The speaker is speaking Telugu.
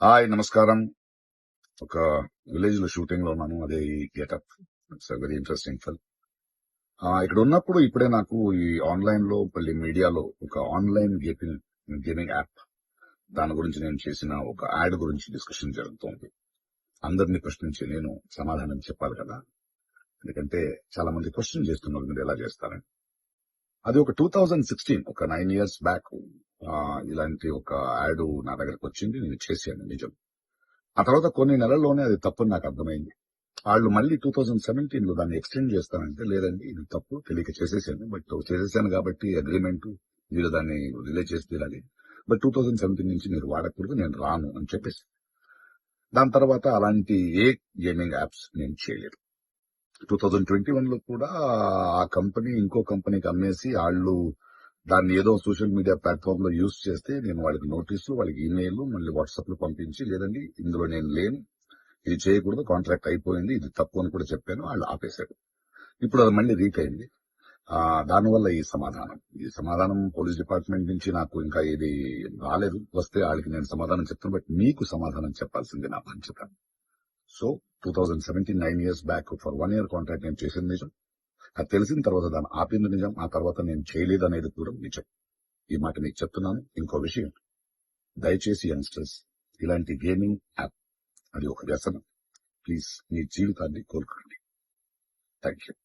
హాయ్ నమస్కారం. ఒక విలేజ్ లో షూటింగ్ లో ఉన్నాను. అదే ఈ getup. It's very interesting film. ఇక్కడ ఉన్నప్పుడు ఇప్పుడే నాకు ఈ ఆన్లైన్ లో మళ్ళీ మీడియాలో ఒక ఆన్లైన్ గేమింగ్ యాప్ దాని గురించి నేను చేసిన ఒక యాడ్ గురించి డిస్కషన్ జరుగుతోంది. అందరినీ ప్రశ్నించి నేను సమాధానం చెప్పాలి కదా, ఎందుకంటే చాలా మంది క్వశ్చన్ చేస్తున్నారు మీరు ఎలా చేస్తారని. అది ఒక 2016, ఒక 9 years బ్యాక్ ఇలాంటి ఒక యాడ్ నా దగ్గరకు వచ్చింది. నేను చేశాను, నిజం. ఆ తర్వాత కొన్ని నెలల్లోనే అది తప్పని నాకు అర్థమైంది. వాళ్ళు మళ్ళీ 2017 లో దాన్ని ఎక్స్టెండ్ చేస్తానంటే, లేదండి ఇది తప్పు, తెలియక చేసేసాను. బట్ చేసేసాను కాబట్టి అగ్రిమెంట్, మీరు దాన్ని రిలే చేసి తీరాలి. బట్ 2017 నుంచి మీరు వాడకూడదు, నేను రాను అని చెప్పేసి. దాని తర్వాత అలాంటి ఏ గేమింగ్ యాప్స్ నేను చేయలేదు. 2021 లో కూడా ఆ కంపెనీ ఇంకో కంపెనీకి అమ్మేసి వాళ్ళు దాన్ని ఏదో సోషల్ మీడియా ప్లాట్ఫామ్ లో యూజ్ చేస్తే నేను వాళ్ళకి నోటీసులు, వాళ్ళకి ఈమెయిల్, మళ్ళీ వాట్సాప్ లో పంపించి, లేదండి ఇందులో నేను లేను, ఇది చేయకూడదు, కాంట్రాక్ట్ అయిపోయింది, ఇది తప్పు అని కూడా చెప్పాను. వాళ్ళు ఆపేశారు. ఇప్పుడు అది మళ్ళీ రీక్ అయింది. దానివల్ల ఈ సమాధానం పోలీస్ డిపార్ట్మెంట్ నుంచి నాకు ఇంకా ఇది రాలేదు. వస్తే వాళ్ళకి నేను సమాధానం చెప్తాను. బట్ మీకు సమాధానం చెప్పాల్సింది నా బాధ్యత. So 2017, 9 years back for 1 year contract నేను చేసింది నిజం. అది తెలిసిన తర్వాత దాన్ని ఆపింది నిజం. ఆ తర్వాత నేను చేయలేదు అనేది కూడా నిజం. ఈ మాట మీకు చెప్తున్నాను. ఇంకో విషయం, దయచేసి యంగ్స్టర్స్, ఇలాంటి గేమింగ్ యాప్ అది ఒక వ్యసనం. ప్లీజ్ మీ జీవితాన్ని కోల్పోండి. Thank you.